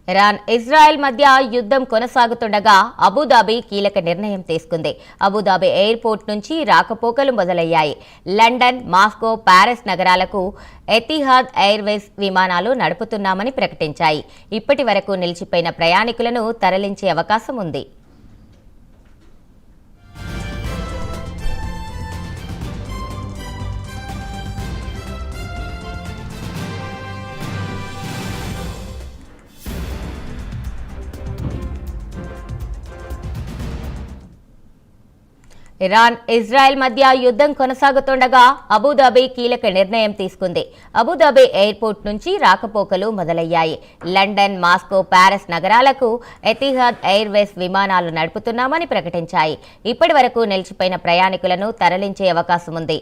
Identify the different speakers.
Speaker 1: Iran Israel మధ్య యుద్ధం కొనసాగుతుండగా Abu Dhabi కీలక నిర్ణయం తీసుకుంది. అబుదాబి ఎయిర్పోర్ట్ నుంచి రాకపోకలు మొదలయ్యాయి. లండన్, మాస్కో, ప్యారిస్ నగరాలకు ఎతిహాద్ ఎయిర్వేస్ విమానాలు నడుపుతున్నామని ప్రకటించాయి. ఇప్పటి వరకు నిలిచిపోయిన ప్రయాణికులను తరలించే అవకాశం ఉంది. ఇరాన్ ఇజ్రాయెల్ మధ్య యుద్ధం కొనసాగుతుండగా అబుదాబి కీలక నిర్ణయం తీసుకుంది. అబుదాబి ఎయిర్పోర్ట్ నుంచి రాకపోకలు మొదలయ్యాయి. లండన్, మాస్కో, ప్యారిస్ నగరాలకు ఎతిహాద్ ఎయిర్వేస్ విమానాలు నడుపుతున్నామని ప్రకటించాయి. ఇప్పటి వరకు నిలిచిపోయిన ప్రయాణికులను తరలించే అవకాశం ఉంది.